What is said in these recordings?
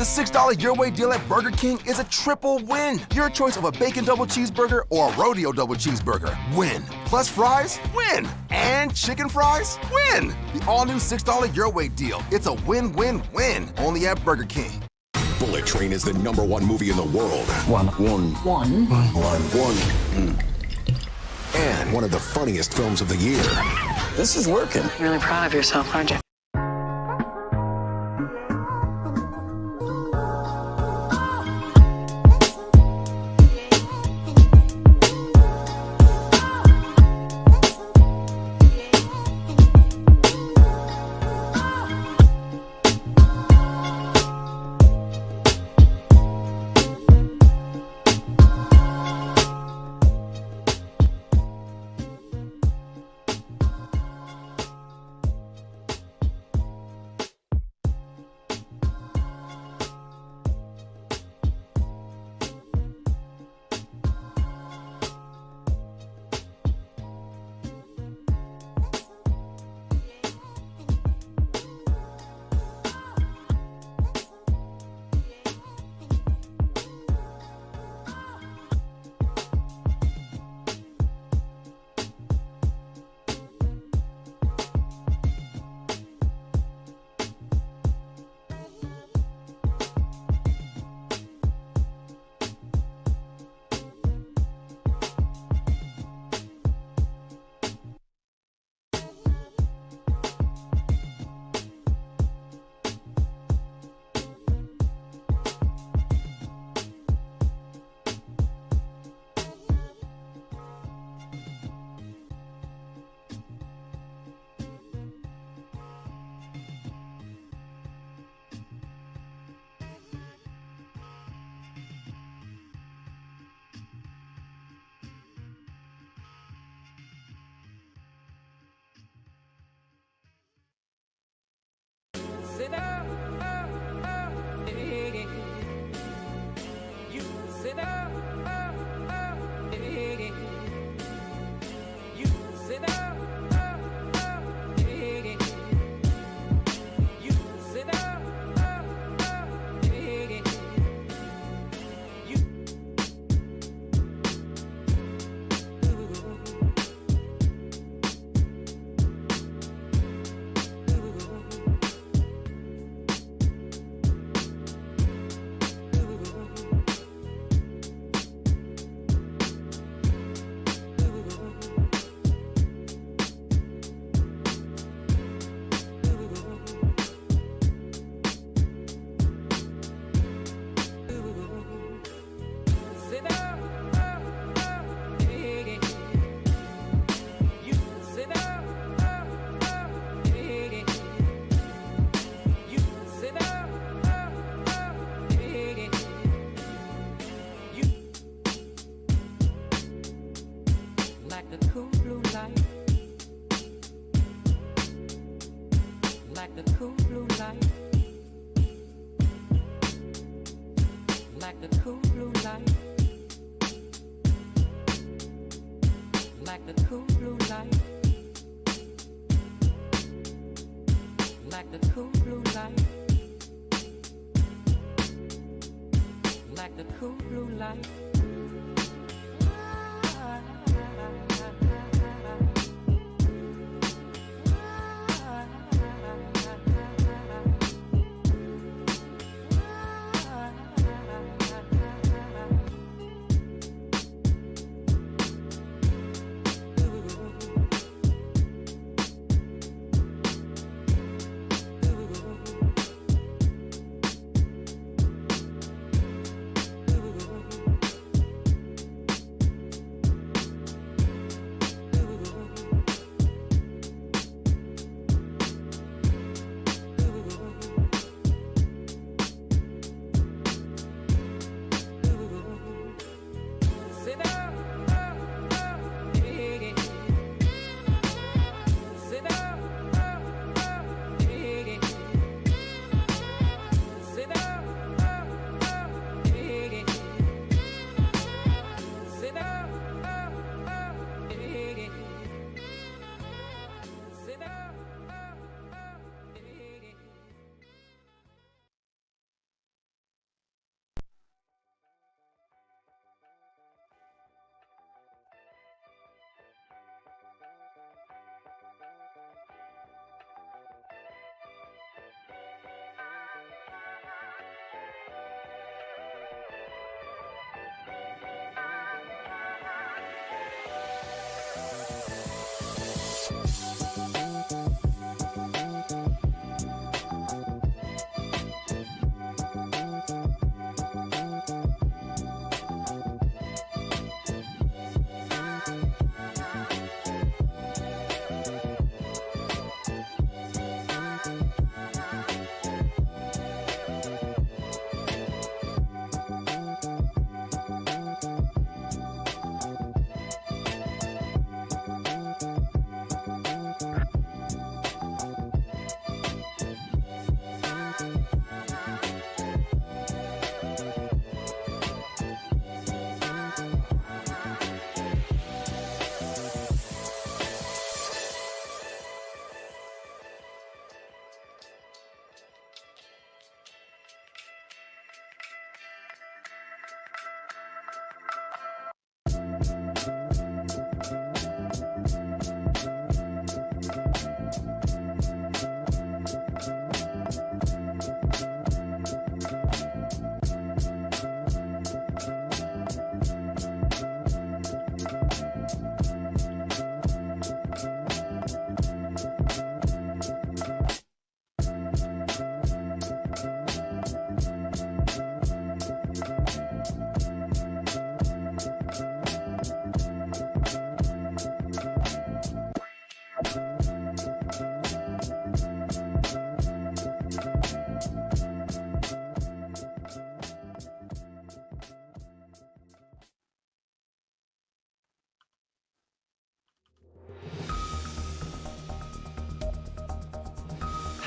The $6 Your Way deal at Burger King is a triple win. Your choice of a bacon double cheeseburger or a rodeo double cheeseburger. Win. Plus fries? Win. And chicken fries? Win. The all-new $6 Your Way deal. It's a win-win-win. Only at Burger King. Bullet Train is the #1 movie in the world. One. And one of the funniest films of the year. This is working. You're really proud of yourself, aren't you?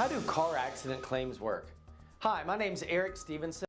How do car accident claims work? Hi, my name's Eric Stevenson.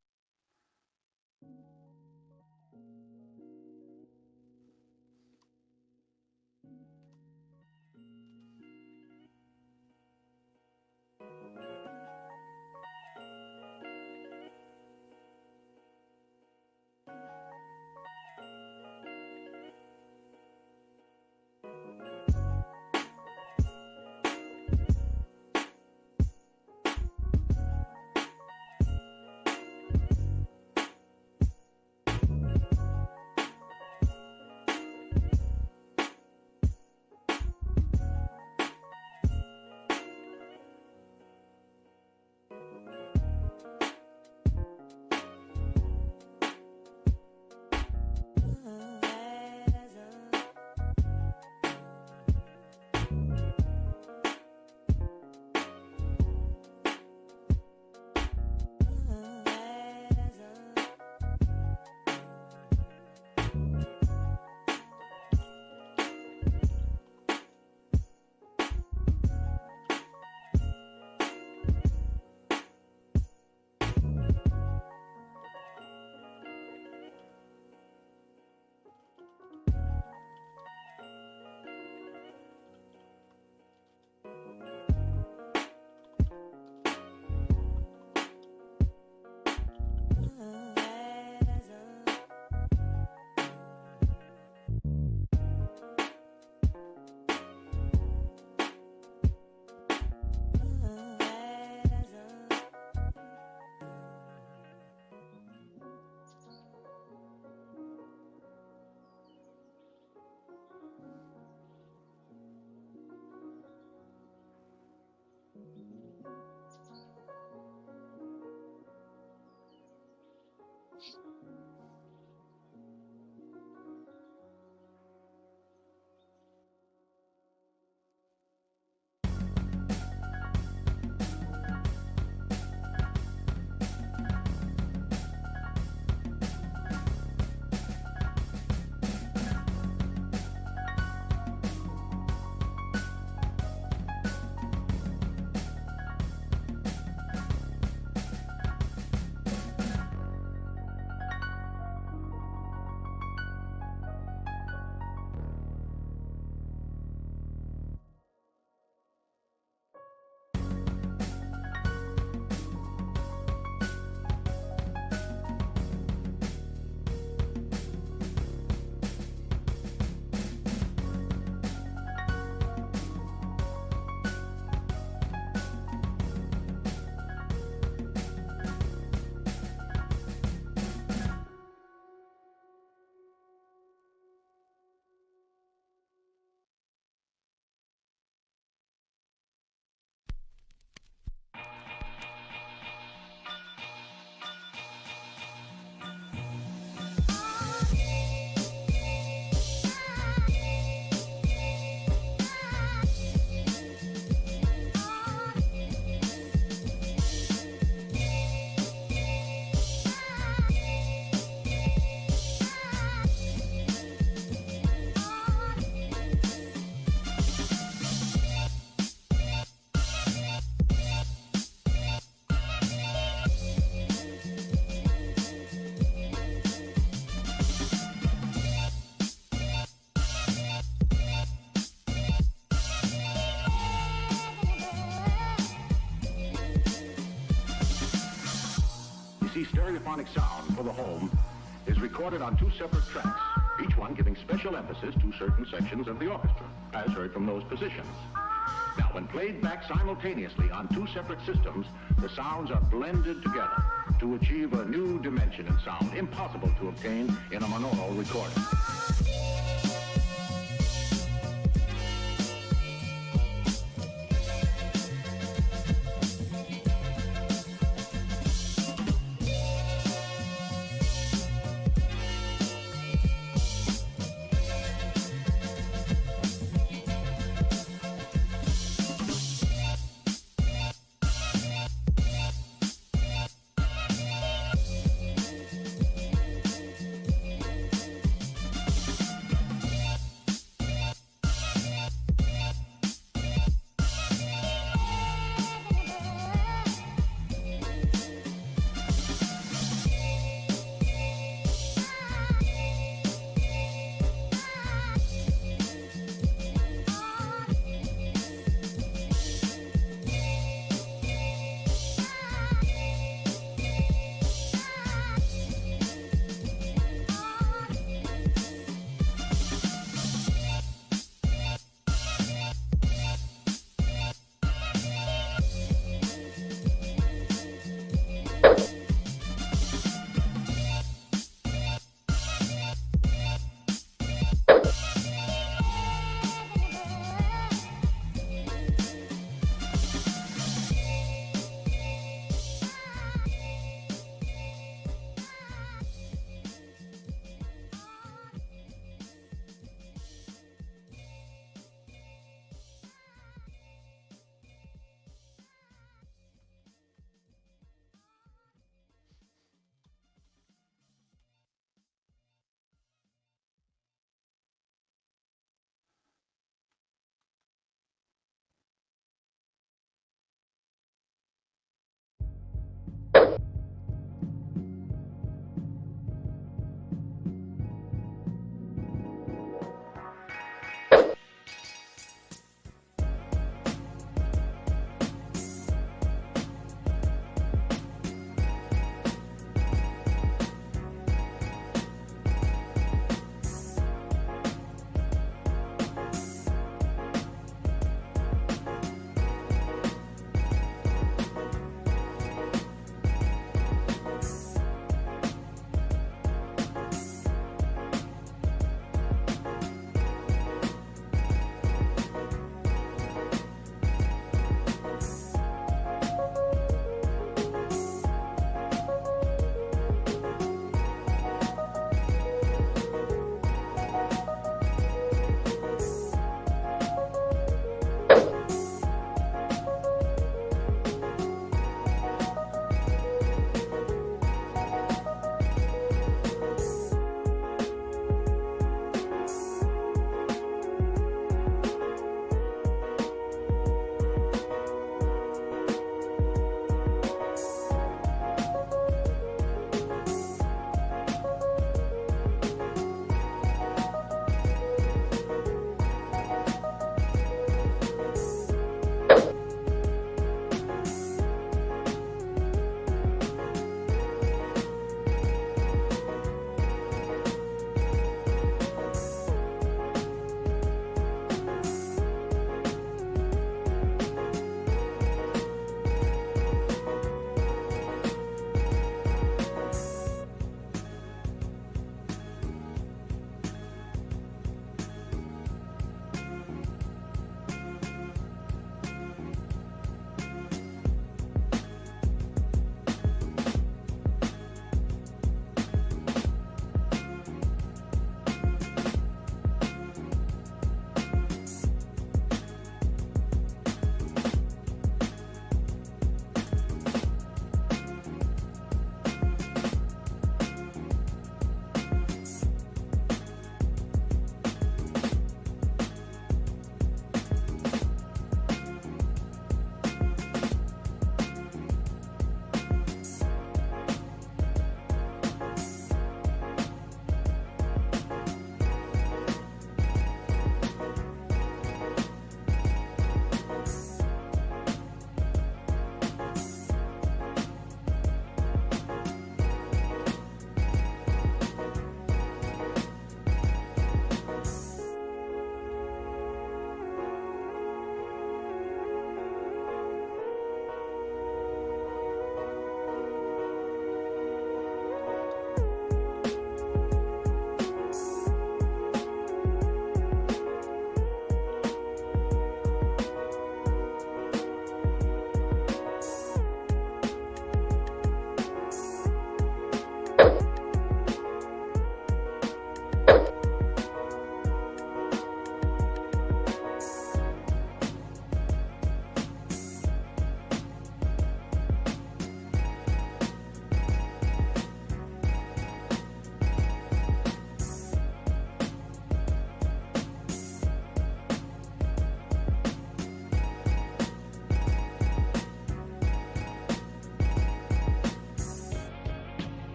Stereophonic sound for the home is recorded on two separate tracks, each one giving special emphasis to certain sections of the orchestra, as heard from those positions. Now, when played back simultaneously on two separate systems, the sounds are blended together to achieve a new dimension in sound impossible to obtain in a monaural recording.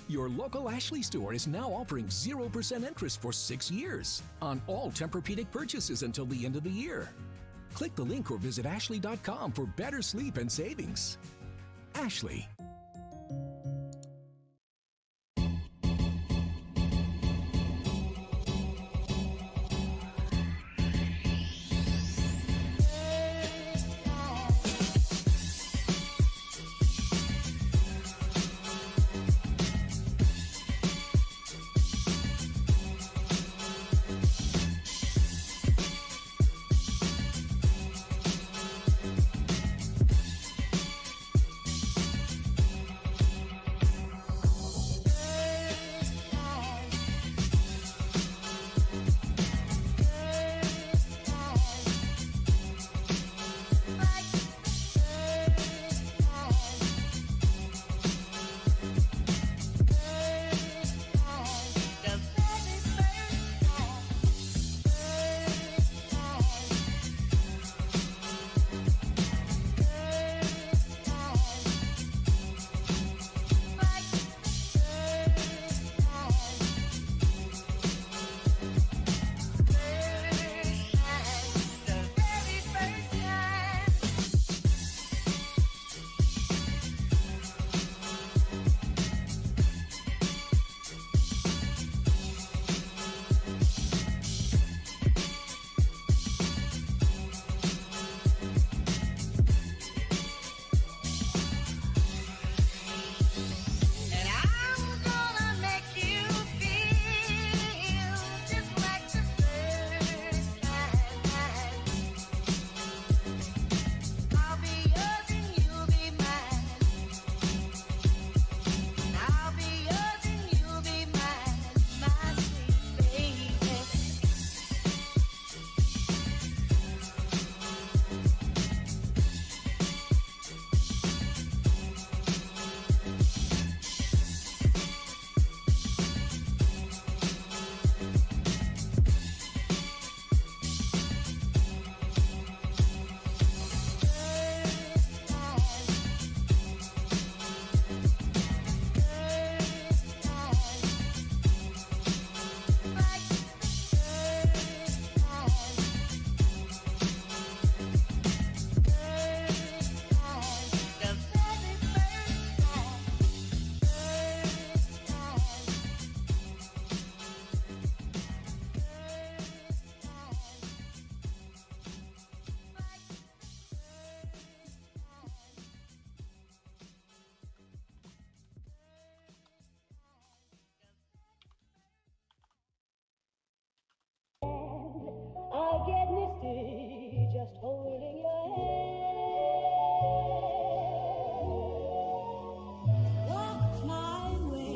Your local Ashley store is now offering 0% interest for 6 years on all Tempur-Pedic purchases until the end of the year. Click the link or visit ashley.com for better sleep and savings. Ashley. I get misty just holding your hand. Walk my way.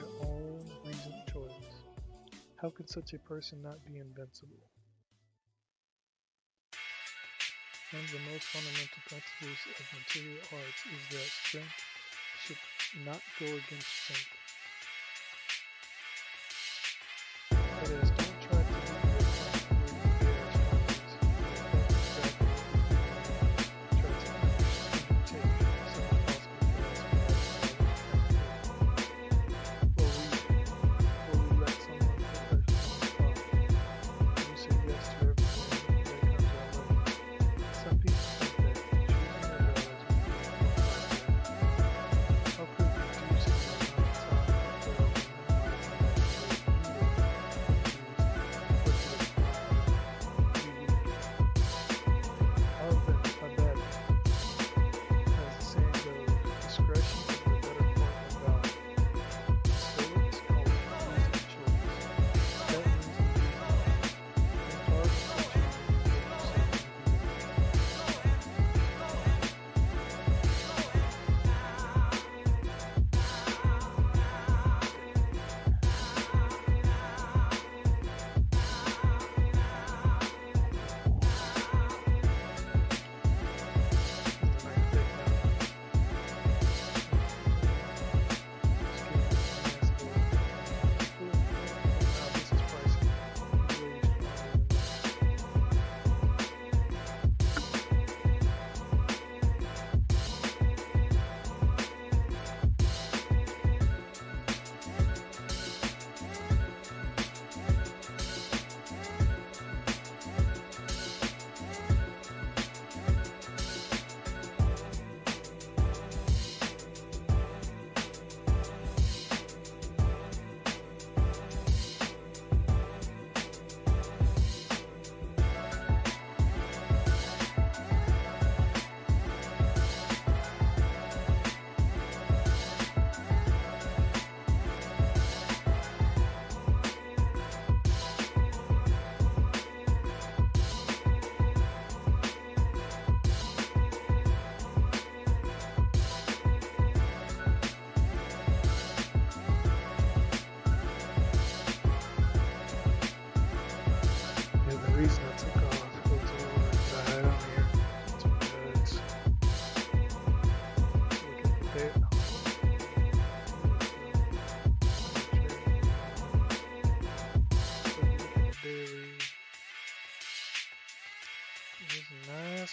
their own reasoned choice. How could such a person not be invincible? One of the most fundamental principles of material arts is that strength should not go against strength. That is, don't try to meet your opponent where you bear strongest. That's exactly what you do. Try to undertake some impossible task. Or we let someone professional spot. And you say yes to everything that comes our way. Some people think that choosing a relative is how could we do something outside of their own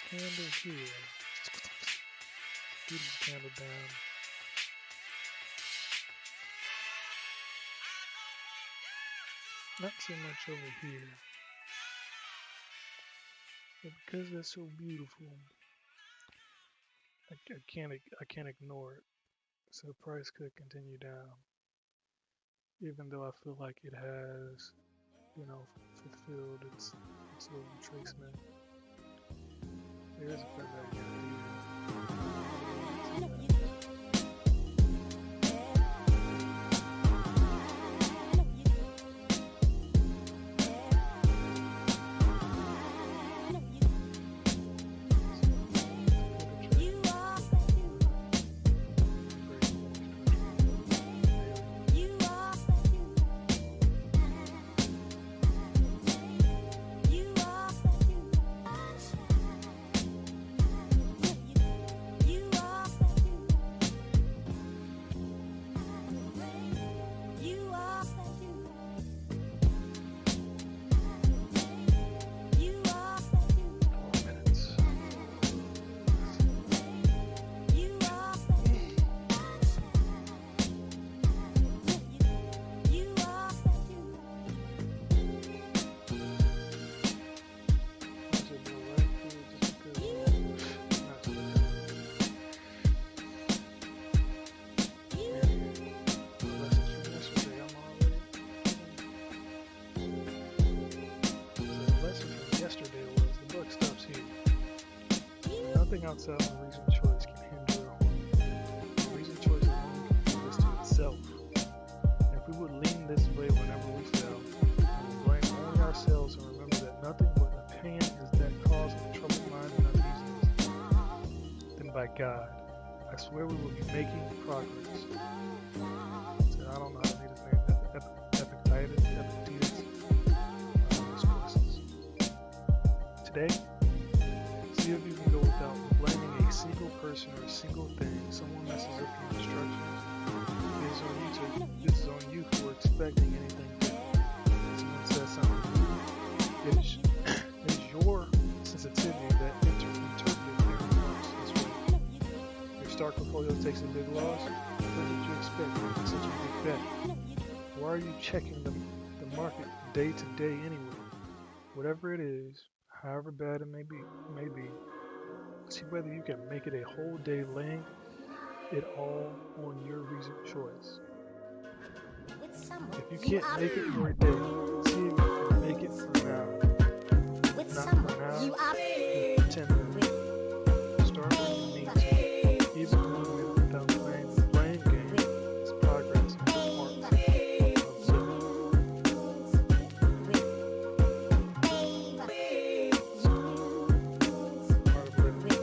candle here. Keep the candle down. Not so much over here. But because they're so beautiful, I can't ignore it. So the price could continue down. Even though I feel like it has, fulfilled its little retracement. There's a part right here. Outside of reasoned choice can hinder reasoned choice alone can lead us to itself. And if we would lean this way whenever we fail, and blame only ourselves and remember that nothing but opinion is that cause of troubled mind and uneasiness, then by God, I swear we will be making progress. So I don't know how to day. See if you can go without blaming a single person or a single thing. Someone messes up your instructions. This is on you for expecting anything different. Someone says something. It is your sensitivity that interpreted their remarks this way. Your star portfolio takes a big loss. What did you expect? It's such a big bet. Why are you checking the market day to day anyway? Whatever it is, however bad it may be, see whether you can make it a whole day laying it all on your reasoned choice. If you can't make it for a day, see if you can make it for now. Not for now, for 10 minutes. Start when you need to. Even moving without playing the blame game is progress and part of living. Part of living.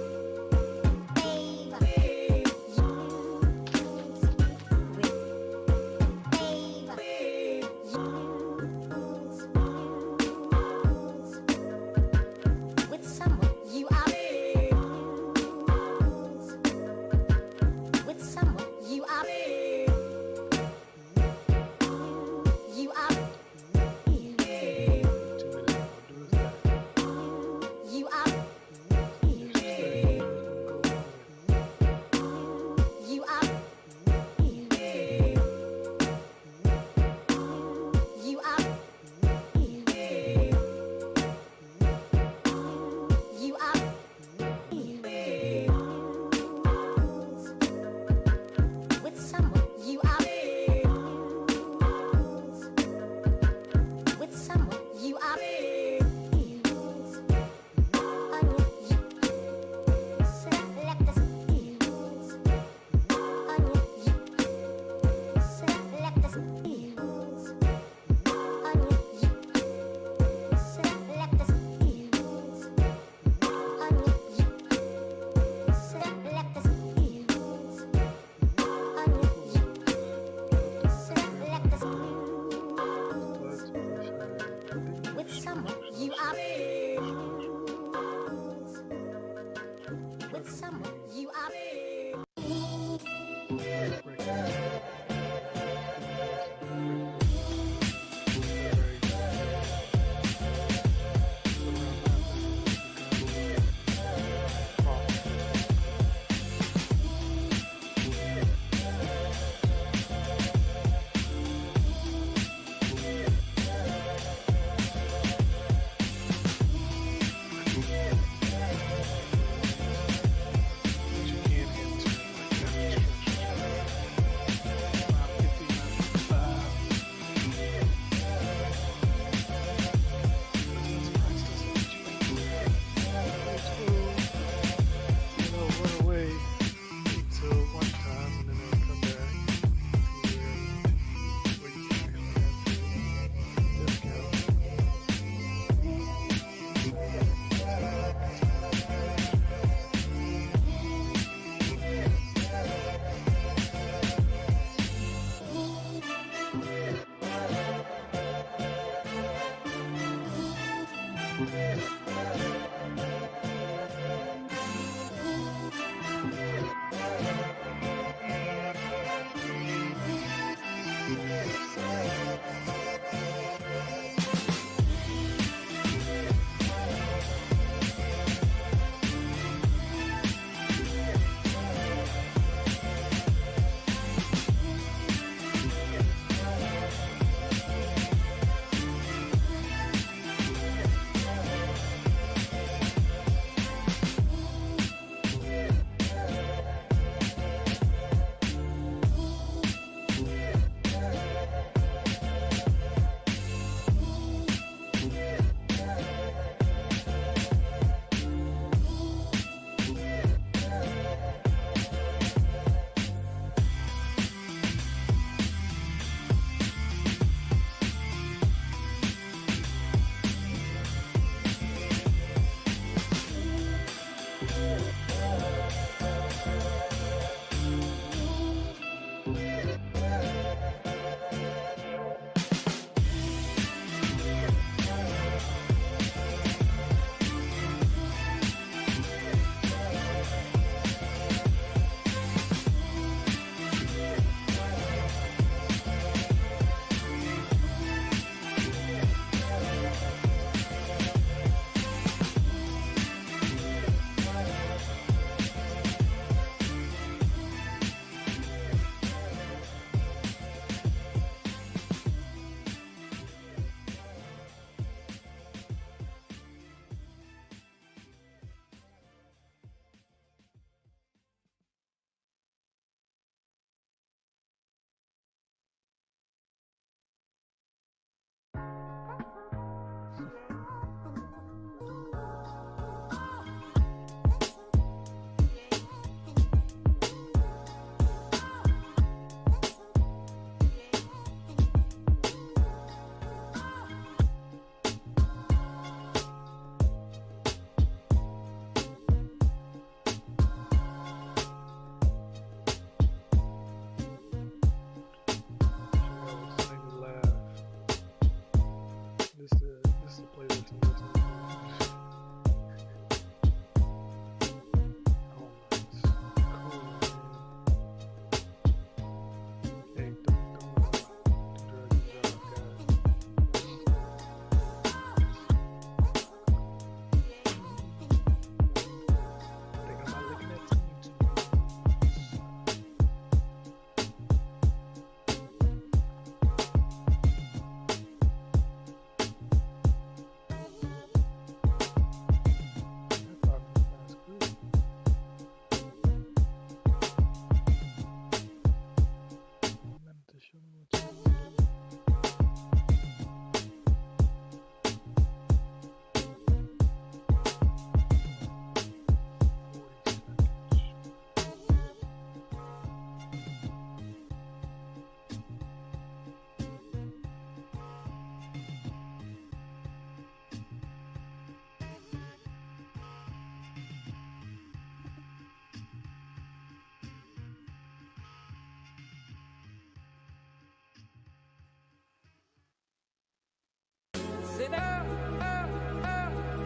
sit up,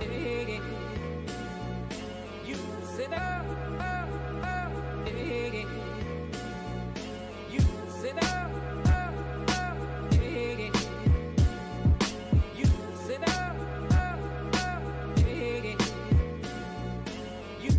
hey. You sit up, hey. You sit up, hey. You sit up, hey. You.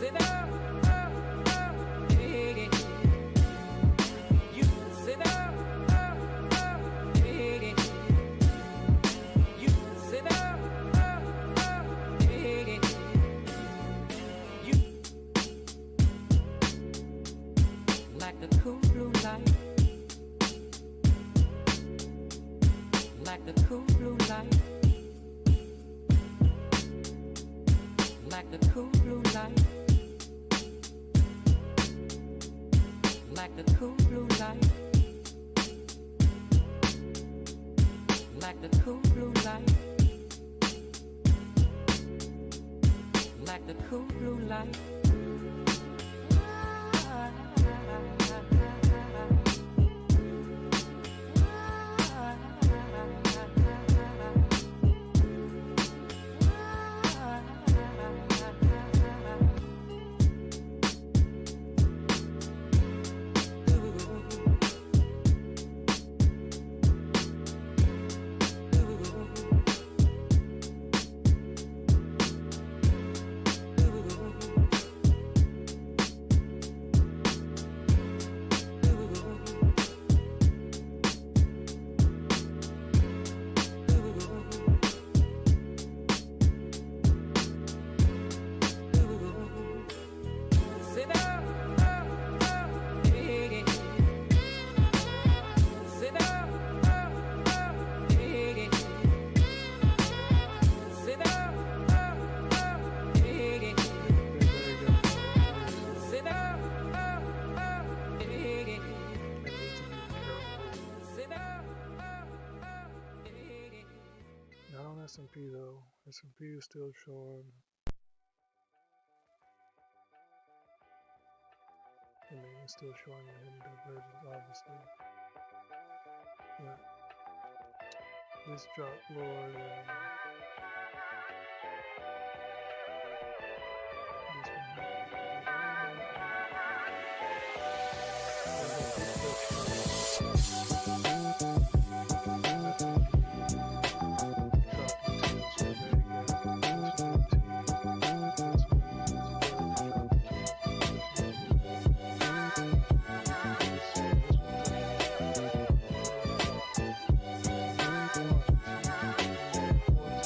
Sit up, hey. You sit up, hey. You sit up, hey. You like the cool blue light, like the cool blue light, like the cool blue light. Like the cool blue light, like the cool blue light, like the cool blue light. Sit up, hey. Sit up, hey. Sit up, hey. Sit up, hey. Sit up, hey. Not on S&P though. S&P is still showing. I mean, it's still showing a hidden divergence, obviously. But this drop lower than this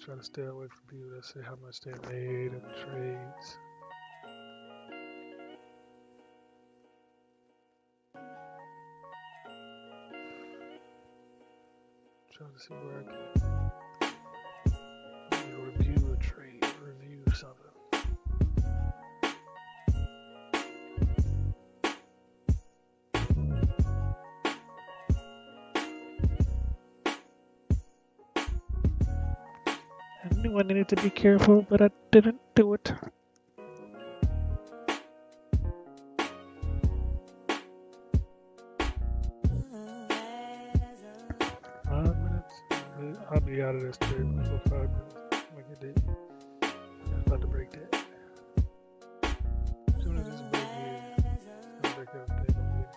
Try to stay away from people that say how much they made in the trades. Trying to see where I can review a trade, review something. I knew I needed to be careful, but I didn't do it. 5 minutes? I'll be out of this trade before 5 minutes. Like it did. I'm about to break that. As soon as this break here, I'll break everything over here.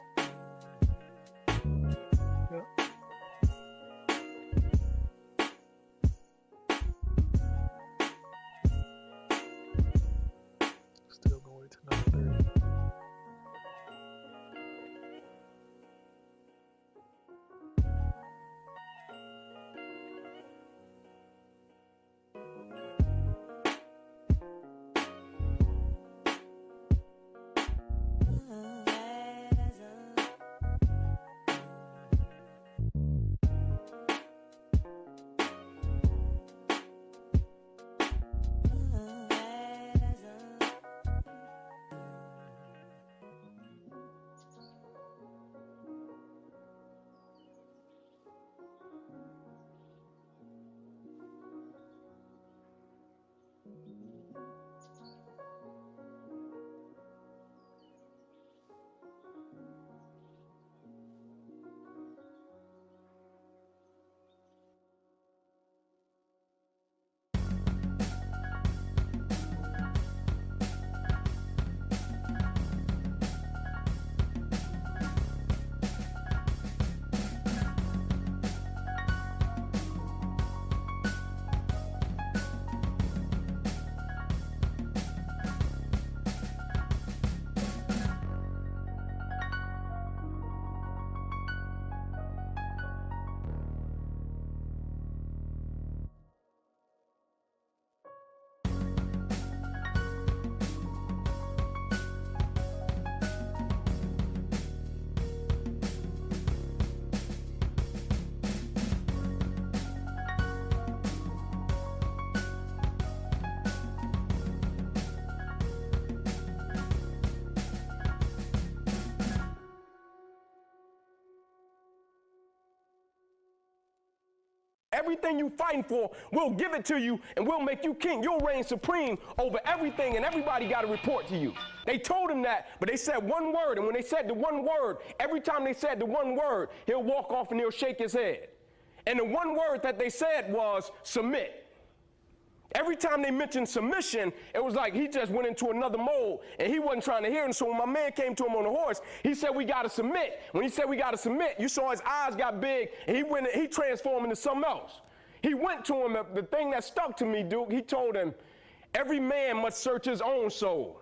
Yep. Still going to 9:30. Everything you fighting for, we'll give it to you and we'll make you king. You'll reign supreme over everything and everybody got to report to you. They told him that, but they said one word. And when they said the one word, every time they said the one word, he'll walk off and he'll shake his head. And the one word that they said was submit. Every time they mentioned submission, it was like he just went into another mode and he wasn't trying to hear it. So when my man came to him on the horse, he said, we got to submit. When he said we got to submit, you saw his eyes got big and he transformed into something else. He went to him, the thing that stuck to me, Duke, he told him, every man must search his own soul.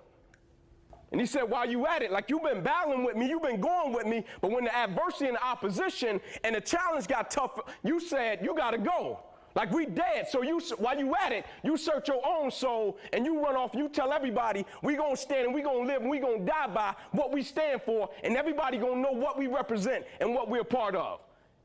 And he said, while you at it, like you've been battling with me, you've been going with me, but when the adversity and the opposition and the challenge got tough, you said, you got to go. Like we dead, so while you at it, you search your own soul and you run off and you tell everybody, we gonna stand and we gonna live and we gonna die by what we stand for, and everybody gonna know what we represent and what we're a part of.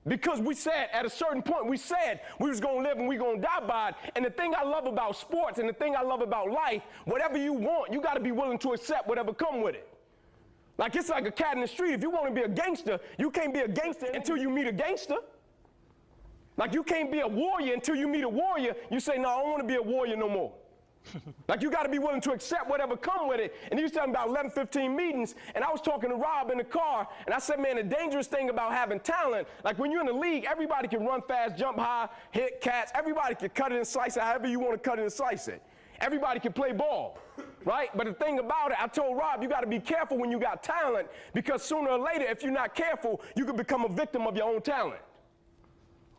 Because we said at a certain point, we said we was gonna live and we gonna die by it. And the thing I love about sports and the thing I love about life, whatever you want, you gotta be willing to accept whatever come with it. Like it's like a cat in the street. If you wanna be a gangster, you can't be a gangster until you meet a gangster. Like you can't be a warrior until you meet a warrior. You say, no, I don't want to be a warrior no more. Like you got to be willing to accept whatever come with it. And he was talking about 11, 15 meetings, and I was talking to Rob in the car, and I said, man, the dangerous thing about having talent, like when you're in the league, everybody can run fast, jump high, hit cats. Everybody can cut it and slice it however you want to cut it and slice it. Everybody can play ball, right? But the thing about it, I told Rob, you got to be careful when you got talent, because sooner or later, if you're not careful, you could become a victim of your own talent.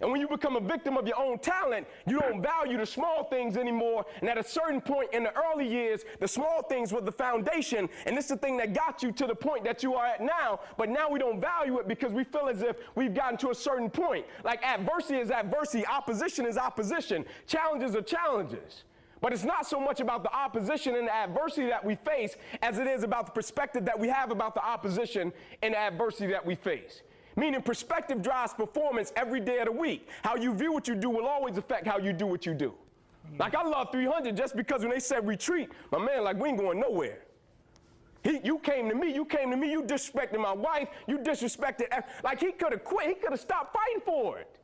And when you become a victim of your own talent, you don't value the small things anymore. And at a certain point in the early years, the small things were the foundation. And this is the thing that got you to the point that you are at now. But now we don't value it because we feel as if we've gotten to a certain point. Like adversity is adversity, opposition is opposition, challenges are challenges. But it's not so much about the opposition and the adversity that we face as it is about the perspective that we have about the opposition and the adversity that we face. Meaning perspective drives performance every day of the week. How you view what you do will always affect how you do what you do. Like I love 300 just because when they said retreat, my man, like we ain't going nowhere. You came to me, you disrespected my wife, you disrespected, like he could have quit, he could have stopped fighting for it.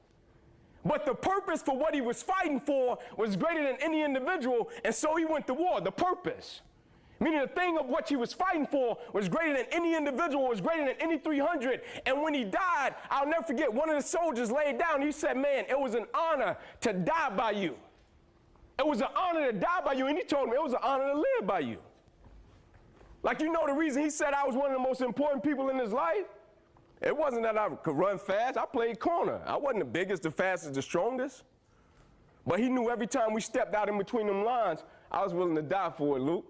But the purpose for what he was fighting for was greater than any individual, and so he went to war, the purpose. Meaning the thing of what he was fighting for was greater than any individual, was greater than any 300. And when he died, I'll never forget, one of the soldiers laid down, he said, man, it was an honor to die by you. It was an honor to die by you, and he told me it was an honor to live by you. Like, you know the reason he said I was one of the most important people in his life? It wasn't that I could run fast. I played corner. I wasn't the biggest, the fastest, the strongest. But he knew every time we stepped out in between them lines, I was willing to die for it, Luke.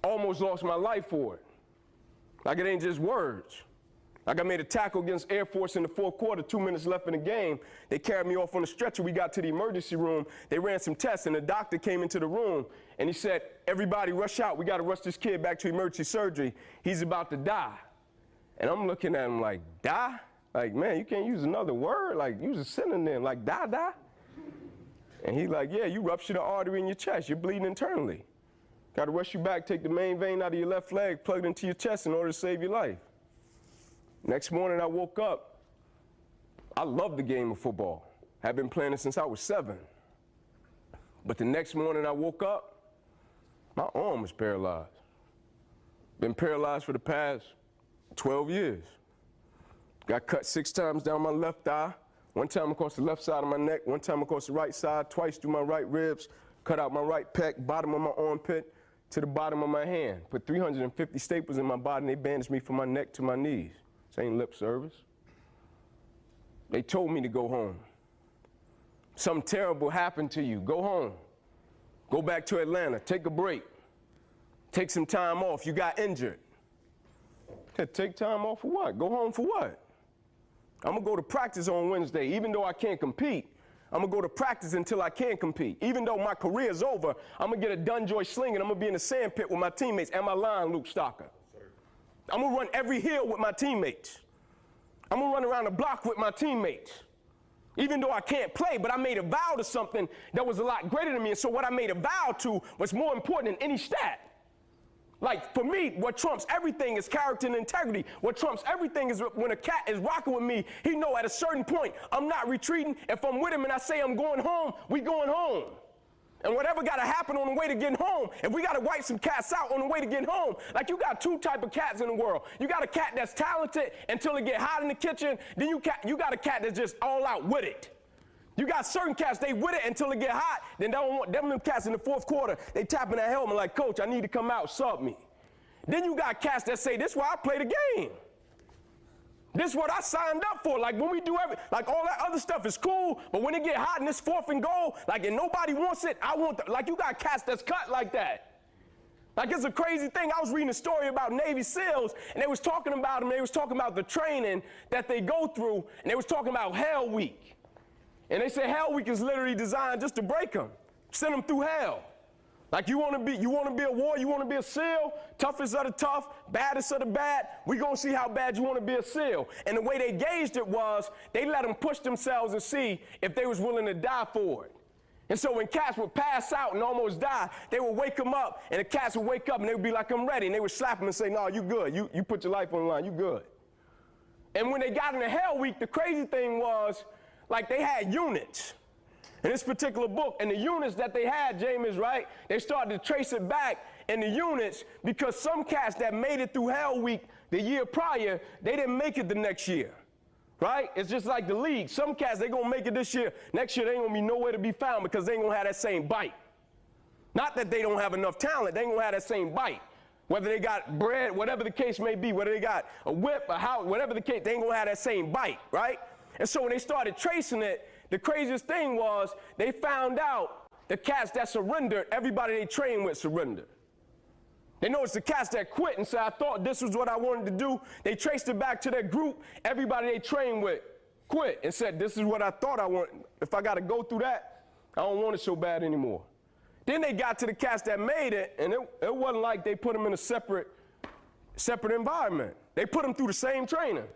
Almost lost my life for it. Like it ain't just words. Like I made a tackle against Air Force in the fourth quarter, 2 minutes left in the game. They carried me off on the stretcher. We got to the emergency room. They ran some tests, and the doctor came into the room, and he said, everybody rush out. We got to rush this kid back to emergency surgery. He's about to die. And I'm looking at him like, die? Like, man, you can't use another word. Like, use a synonym, like die? And he like, yeah, you ruptured an artery in your chest. You're bleeding internally. Got to rush you back, take the main vein out of your left leg, plug it into your chest in order to save your life. Next morning I woke up. I love the game of football. I've been playing it since I was 7. But the next morning I woke up, my arm was paralyzed. Been paralyzed for the past 12 years. Got cut 6 times down my left thigh, 1 time across the left side of my neck, 1 time across the right side, twice through my right ribs, cut out my right pec, bottom of my armpit, to the bottom of my hand. Put 350 staples in my body, and they bandaged me from my neck to my knees. This ain't lip service. They told me to go home. Something terrible happened to you. Go home. Go back to Atlanta. Take a break. Take some time off. You got injured. Take time off for what? Go home for what? I'm going to go to practice on Wednesday, even though I can't compete. I'm going to go to practice until I can compete. Even though my career is over, I'm going to get a Dunjoy sling and I'm going to be in the sand pit with my teammates and my line, Luke Stocker. I'm going to run every hill with my teammates. I'm going to run around the block with my teammates. Even though I can't play, but I made a vow to something that was a lot greater than me. And so what I made a vow to was more important than any stat. Like, for me, what trumps everything is character and integrity. What trumps everything is when a cat is rocking with me, he know at a certain point, I'm not retreating. If I'm with him and I say I'm going home, we going home. And whatever got to happen on the way to getting home, if we got to wipe some cats out on the way to getting home, like you got 2 types of cats in the world. You got a cat that's talented until it get hot in the kitchen. Then you got a cat that's just all out with it. You got certain cats, they with it until it get hot. Then them cats in the fourth quarter, they tapping that helmet like, coach, I need to come out, sub me. Then you got cats that say, this is why I play the game. This is what I signed up for. Like when we do like all that other stuff is cool, but when it get hot and it's 4th and goal, like and nobody wants it, I want like you got cats that's cut like that. Like it's a crazy thing. I was reading a story about Navy SEALs, and they was talking about them. They was talking about the training that they go through, and they was talking about Hell Week. And they say Hell Week is literally designed just to break them, send them through hell. Like you want to be a warrior, you want to be a SEAL, toughest of the tough, baddest of the bad, we going to see how bad you want to be a SEAL. And the way they gauged it was they let them push themselves and see if they was willing to die for it. And so when cats would pass out and almost die, they would wake them up, and the cats would wake up and they would be like, I'm ready. And they would slap them and say, no, you good. You put your life on the line. You good. And when they got into Hell Week, the crazy thing was, like they had units in this particular book, and the units that they had, James, right, they started to trace it back in the units because some cats that made it through Hell Week the year prior, they didn't make it the next year, right? It's just like the league. Some cats, they gonna make it this year. Next year, they ain't gonna be nowhere to be found because they ain't gonna have that same bite. Not that they don't have enough talent, they ain't gonna have that same bite. Whether they got bread, whatever the case may be, whether they got a whip, a house, whatever the case, they ain't gonna have that same bite, right? And so when they started tracing it, the craziest thing was they found out the cats that surrendered, everybody they trained with surrendered. They noticed the cats that quit and said, I thought this was what I wanted to do. They traced it back to their group. Everybody they trained with quit and said, this is what I thought I want. If I got to go through that, I don't want it so bad anymore. Then they got to the cats that made it, and it wasn't like they put them in a separate environment. They put them through the same training.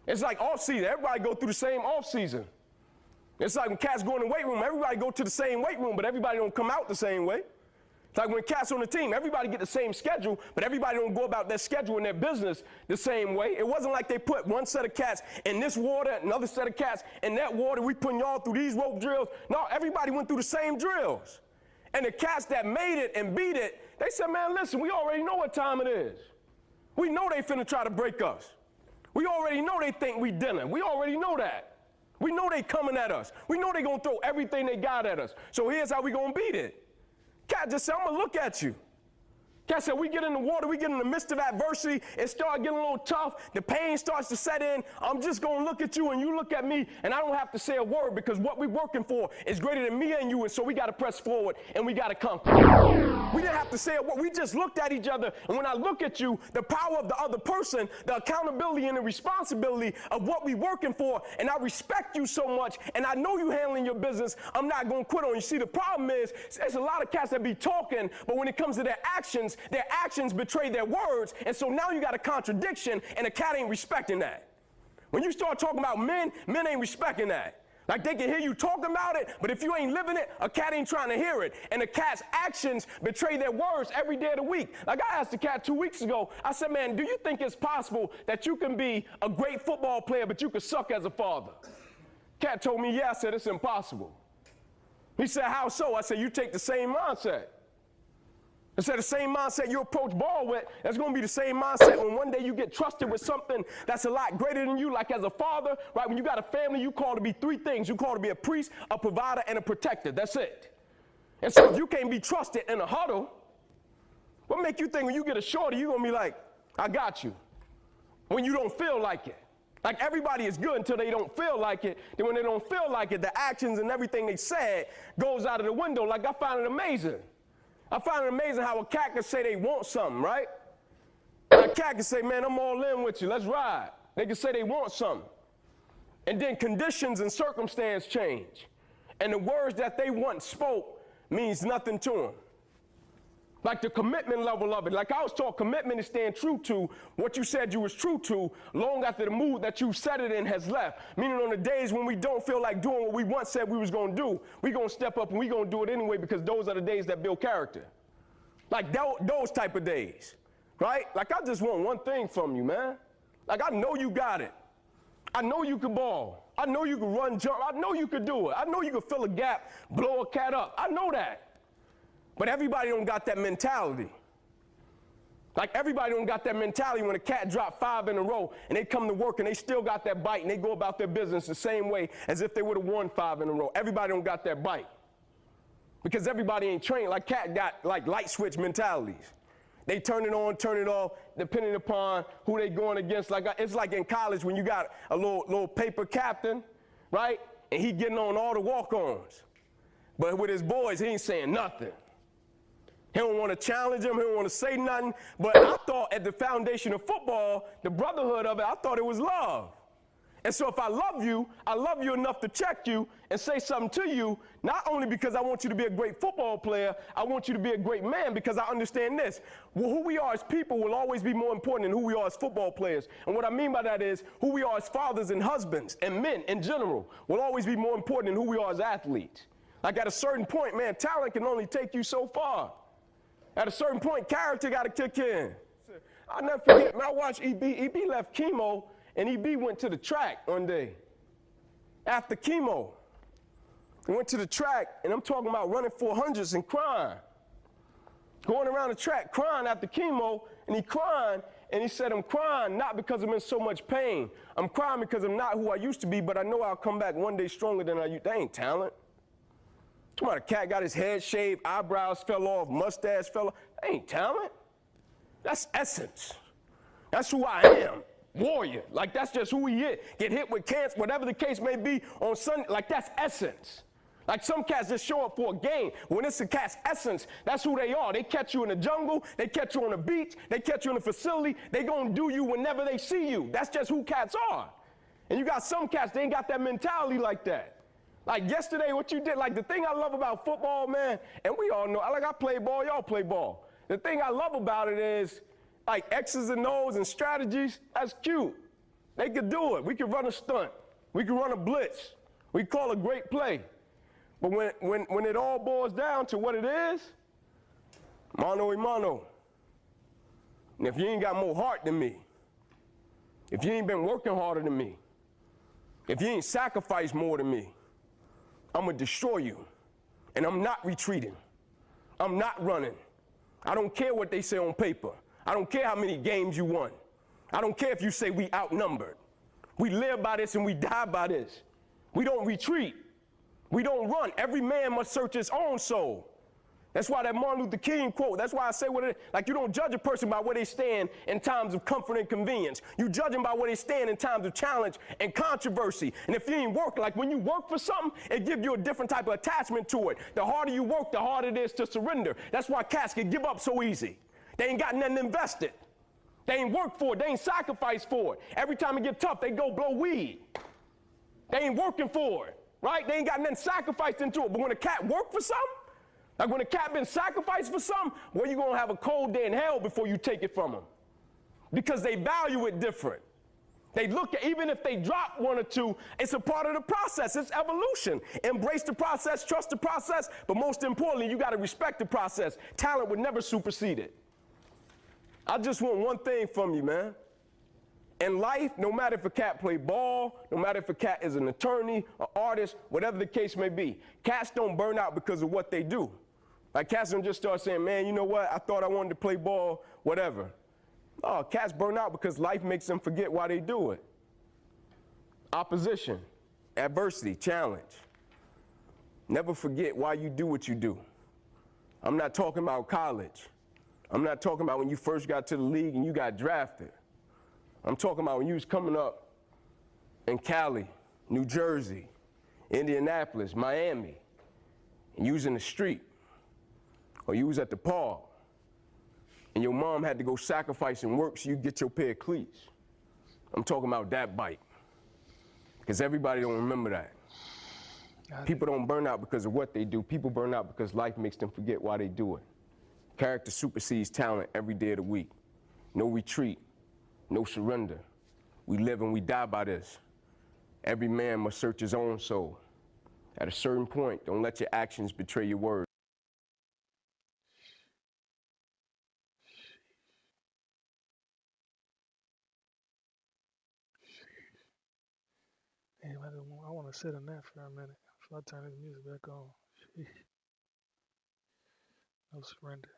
It's like off-season. Everybody go through the same off-season. It's like when cats go in the weight room, everybody go to the same weight room, but everybody don't come out the same way. It's like when cats on the team, everybody get the same schedule, but everybody don't go about their schedule and their business the same way. It wasn't like they put one set of cats in this water, another set of cats in that water. We putting y'all through these rope drills. No, everybody went through the same drills. And the cats that made it and beat it, they said, man, listen, we already know what time it is. We know they finna try to break us. We already know they think we dinner. We already know that. We know they coming at us. We know they gonna throw everything they got at us. So here's how we gonna beat it. Cat just said, I'm gonna look at you. Cat said, we get in the water, we get in the midst of adversity, it starts getting a little tough, the pain starts to set in. I'm just gonna look at you and you look at me, and I don't have to say a word because what we're working for is greater than me and you, and so we gotta press forward and we gotta conquer. We didn't have to say a word, we just looked at each other, and when I look at you, the power of the other person, the accountability and the responsibility of what we working for, and I respect you so much, and I know you handling your business, I'm not gonna quit on you. See, the problem is, there's a lot of cats that be talking, but when it comes to their actions betray their words, and so now you got a contradiction, and a cat ain't respecting that. When you start talking about men ain't respecting that. Like they can hear you talking about it, but if you ain't living it, a cat ain't trying to hear it. And the cat's actions betray their words every day of the week. Like I asked the cat 2 weeks ago, I said, man, do you think it's possible that you can be a great football player, but you can suck as a father? Cat told me, yeah. I said, it's impossible. He said, how so? I said, you take the same mindset. I said, the same mindset you approach ball with, that's going to be the same mindset when one day you get trusted with something that's a lot greater than you, like as a father, right? When you got a family, you call to be three things. You call to be a priest, a provider, and a protector. That's it. And so if you can't be trusted in a huddle, what make you think when you get a shorty, you're going to be like, I got you, when you don't feel like it? Like everybody is good until they don't feel like it. Then when they don't feel like it, the actions and everything they said goes out of the window. Like I find it amazing. I find it amazing how a cat can say they want something, right? A cat can say, man, I'm all in with you, let's ride. They can say they want something. And then conditions and circumstance change. And the words that they once spoke means nothing to them. Like the commitment level of it. Like I was taught, commitment is staying true to what you said you was true to long after the mood that you set it in has left. Meaning on the days when we don't feel like doing what we once said we was going to do, we going to step up and we going to do it anyway because those are the days that build character. Like those type of days, right? Like I just want one thing from you, man. Like I know you got it. I know you can ball. I know you can run, jump. I know you can do it. I know you can fill a gap, blow a cat up. I know that. But everybody don't got that mentality. Like everybody don't got that mentality when a cat dropped 5 in a row and they come to work and they still got that bite and they go about their business the same way as if they would have won 5 in a row. Everybody don't got that bite. Because everybody ain't trained. Like cat got like light switch mentalities. They turn it on, turn it off, depending upon who they going against. Like it's like in college when you got a little paper captain, right? And he getting on all the walk-ons. But with his boys, he ain't saying nothing. He don't want to challenge him. He don't want to say nothing. But I thought at the foundation of football, the brotherhood of it, I thought it was love. And so if I love you enough to check you and say something to you, not only because I want you to be a great football player, I want you to be a great man because I understand this. Well, who we are as people will always be more important than who we are as football players. And what I mean by that is who we are as fathers and husbands and men in general will always be more important than who we are as athletes. Like at a certain point, man, talent can only take you so far. At a certain point, character got to kick in. I'll never forget, man, I watched EB. EB left chemo, and EB went to the track one day. After chemo, he went to the track, and I'm talking about running 400s and crying. Going around the track, crying after chemo, and he crying, and he said, I'm crying not because I'm in so much pain. I'm crying because I'm not who I used to be, but I know I'll come back one day stronger than I used to. That ain't talent. Talking about a cat got his head shaved, eyebrows fell off, mustache fell off. That ain't talent. That's essence. That's who I am. warrior. Like, that's just who he is. Get hit with cancer, whatever the case may be on Sunday. Like, that's essence. Like, some cats just show up for a game. When it's a cat's essence, that's who they are. They catch you in the jungle. They catch you on the beach. They catch you in the facility. They gonna do you whenever they see you. That's just who cats are. And you got some cats, they ain't got that mentality like that. Like yesterday, what you did, like the thing I love about football, man, and we all know, like I play ball, y'all play ball. The thing I love about it is, like X's and O's and strategies, that's cute. They could do it. We could run a stunt. We could run a blitz. We call a great play. But when it all boils down to what it is, mano a mano. And if you ain't got more heart than me, if you ain't been working harder than me, if you ain't sacrificed more than me, I'm gonna destroy you. And I'm not retreating. I'm not running. I don't care what they say on paper. I don't care how many games you won. I don't care if you say we outnumbered. We live by this and we die by this. We don't retreat. We don't run. Every man must search his own soul. That's why that Martin Luther King quote, that's why I say what it is. Like, you don't judge a person by where they stand in times of comfort and convenience. You judge them by where they stand in times of challenge and controversy. And if you ain't working, like when you work for something, it gives you a different type of attachment to it. The harder you work, the harder it is to surrender. That's why cats can give up so easy. They ain't got nothing invested. They ain't worked for it. They ain't sacrificed for it. Every time it get tough, they go blow weed. They ain't working for it, right? They ain't got nothing sacrificed into it. But when a cat work for something, like when a cat been sacrificed for something, well, you're gonna have a cold day in hell before you take it from them. Because they value it different. They look at, even if they drop one or two, it's a part of the process. It's evolution. Embrace the process, trust the process, but most importantly, you gotta respect the process. Talent would never supersede it. I just want one thing from you, man. In life, no matter if a cat play ball, no matter if a cat is an attorney, an artist, whatever the case may be, cats don't burn out because of what they do. Like, cats don't just start saying, man, you know what, I thought I wanted to play ball, whatever. Oh, cats burn out because life makes them forget why they do it. Opposition, adversity, challenge. Never forget why you do what you do. I'm not talking about college. I'm not talking about when you first got to the league and you got drafted. I'm talking about when you was coming up in Cali, New Jersey, Indianapolis, Miami, and you was in the street, or you was at the park, and your mom had to go sacrifice and work so you get your pair of cleats. I'm talking about that bite, because everybody don't remember that. People don't burn out because of what they do. People burn out because life makes them forget why they do it. Character supersedes talent every day of the week. No retreat, no surrender. We live and we die by this. Every man must search his own soul. At a certain point, don't let your actions betray your words. Damn, I want to sit on that for a minute before I turn this music back on. Sheesh. No surrender,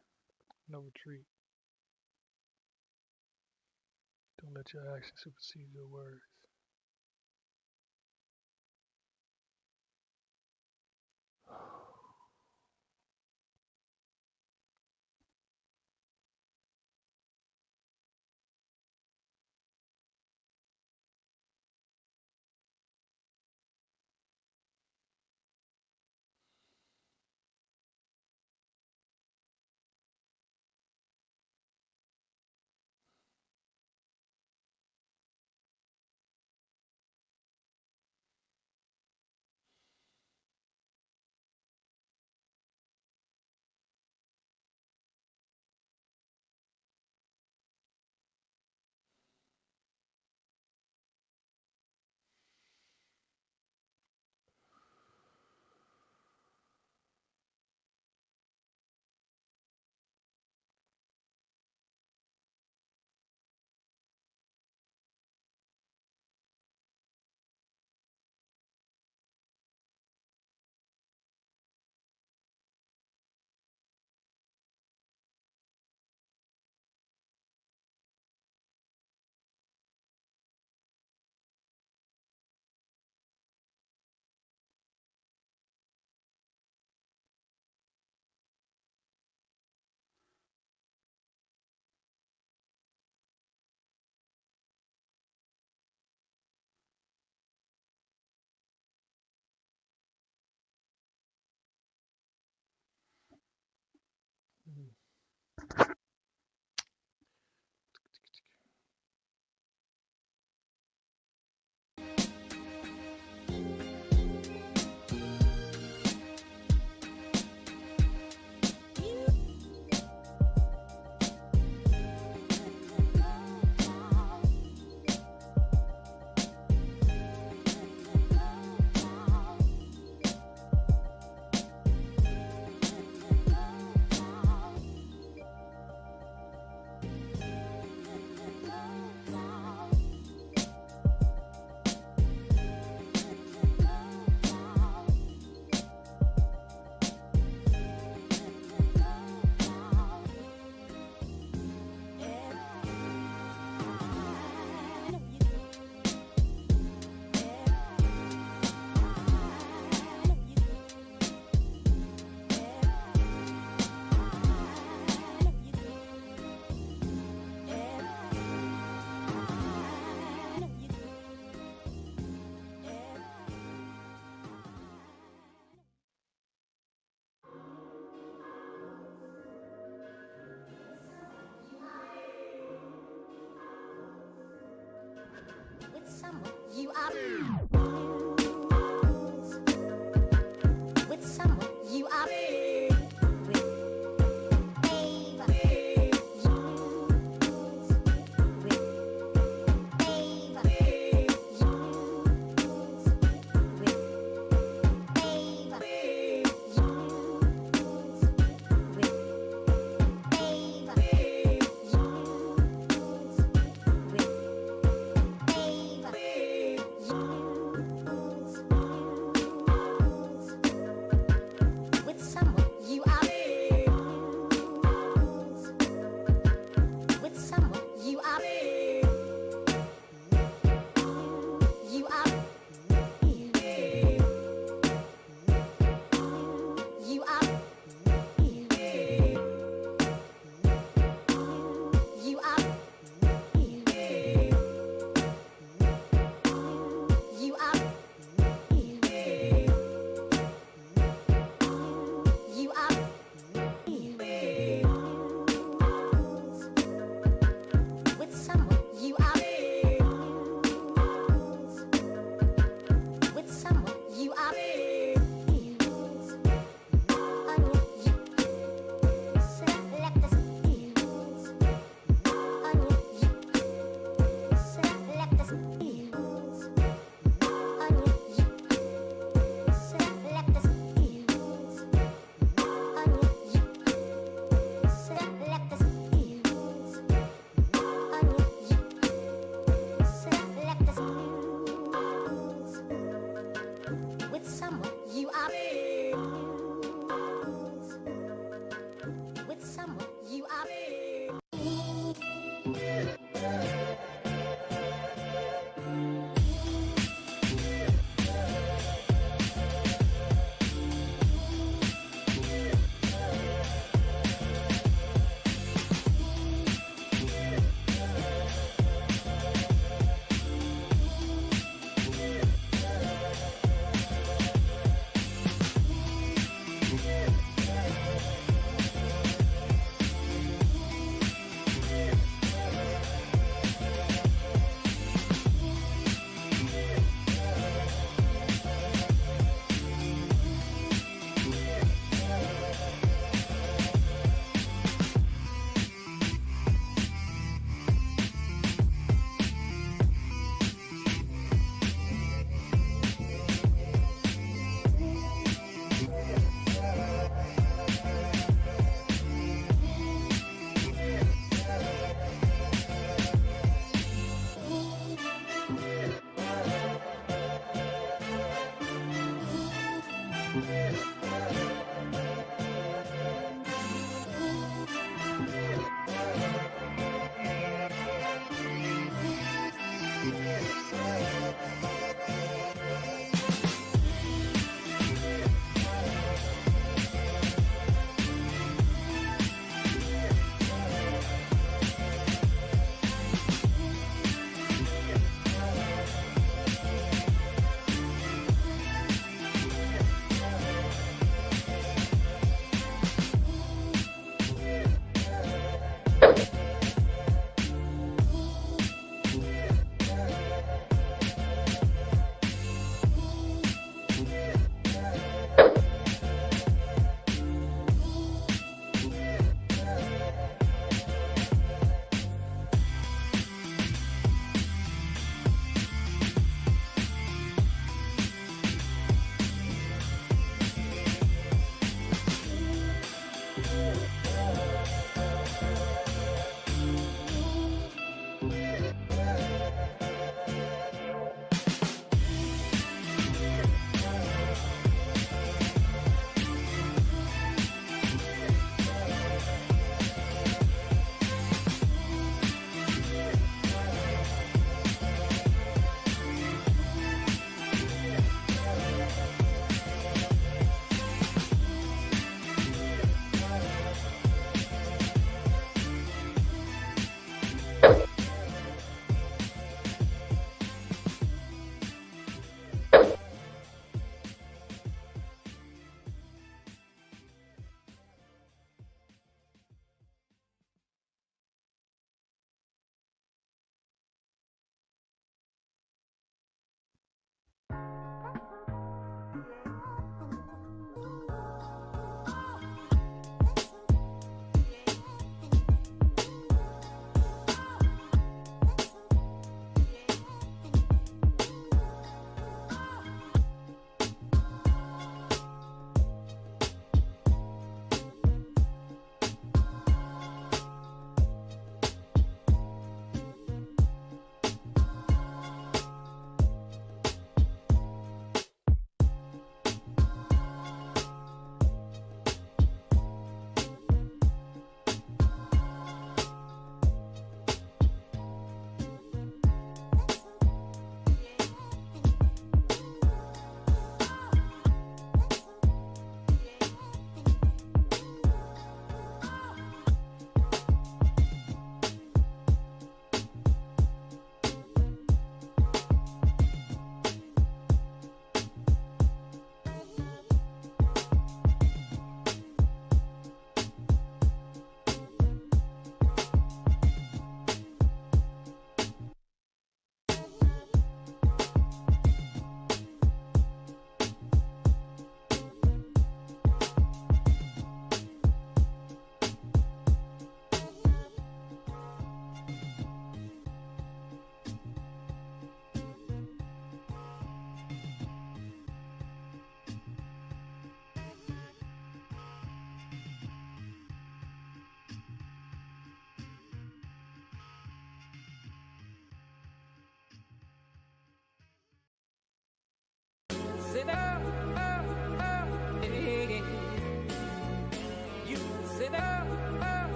no retreat. Don't let your actions supersede your words. you are with someone you are with Ava. You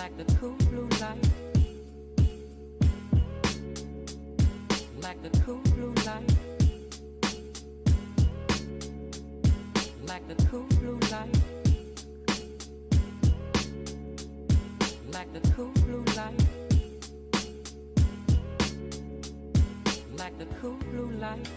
like the cool blue light, like the cool blue light, like the cool blue light, like the cool blue light, like the cool blue light.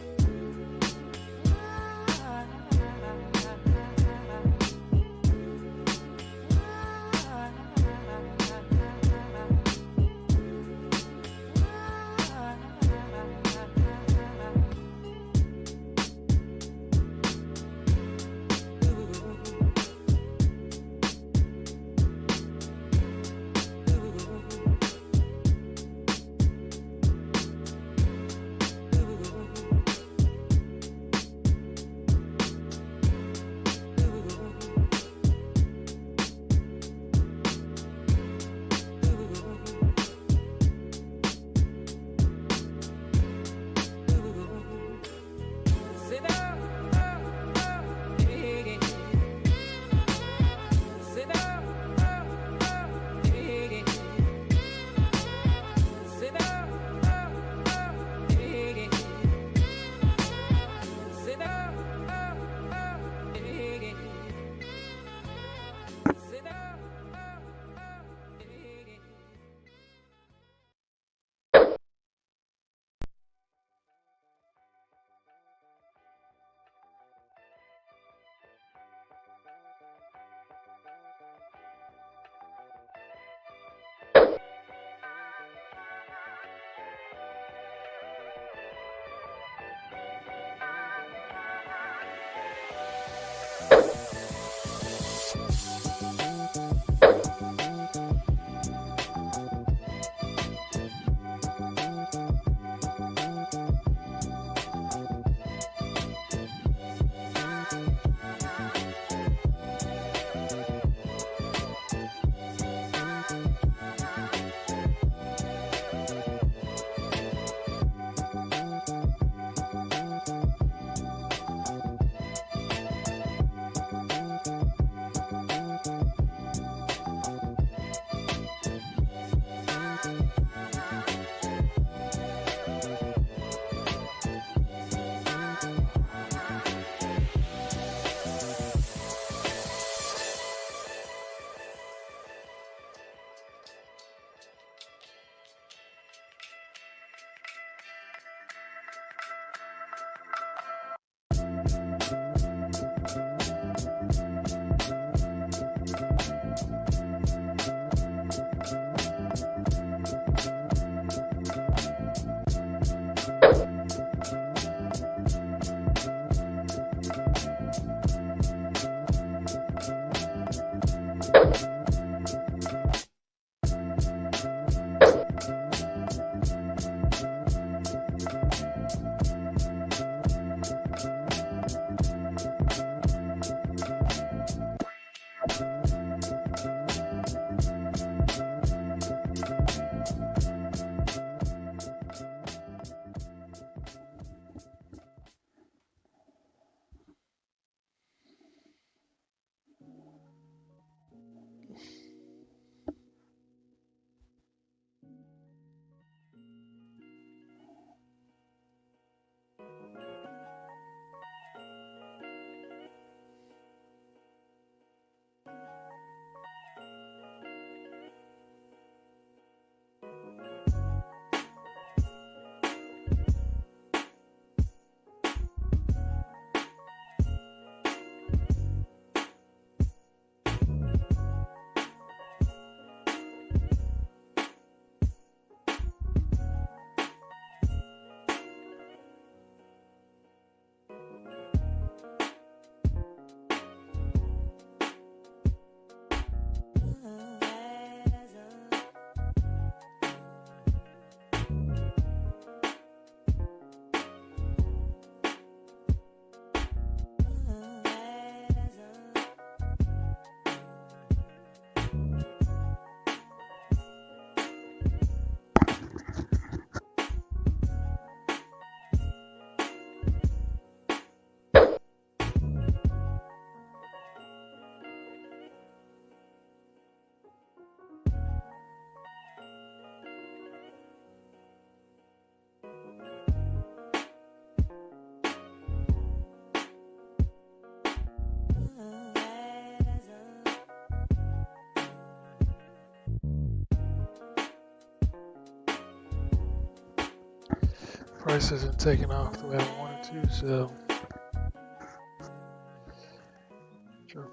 Price isn't taking off the way I wanted to, so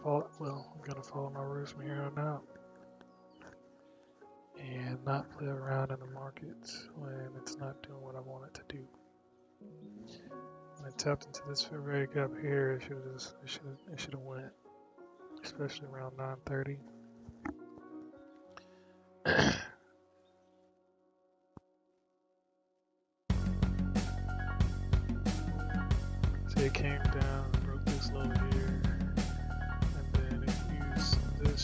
I'm gonna follow my roots from here on out and not play around in the market when it's not doing what I want it to do. When I tapped into this fair value gap here, it should have went, especially around 9:30. So it came down, broke this low here, and then it used this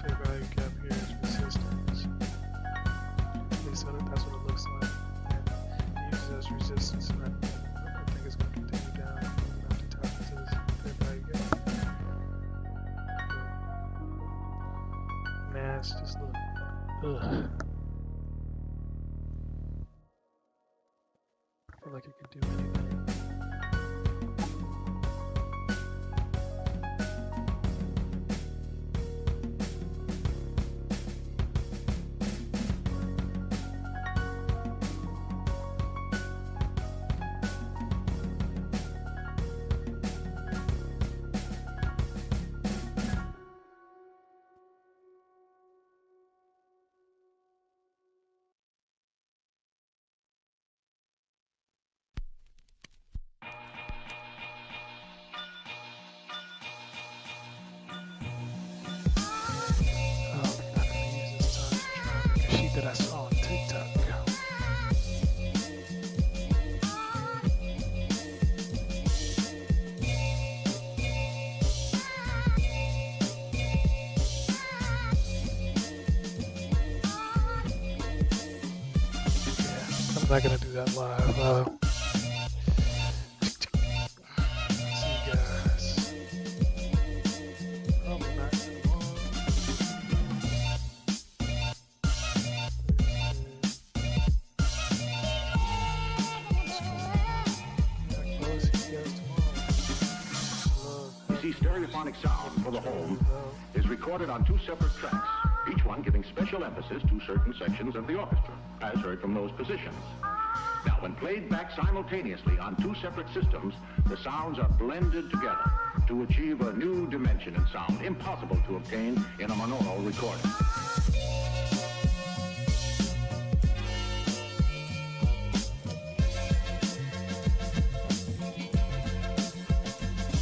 fair value gap here as resistance. At least that's what it looks like. And it uses it as resistance, and I think it's going to continue down after tapping into this fair value gap. Man, it's just look. Ugh. I feel like it could do anything. That I saw on TikTok. I'm not gonna do that live. See you guys. Probably not tomorrow. Stereophonic sound for the home is recorded on two separate tracks, each one giving special emphasis to certain sections of the orchestra, as heard from those positions. Now, when played back simultaneously on two separate systems, the sounds are blended together to achieve a new dimension in sound impossible to obtain in a monaural recording.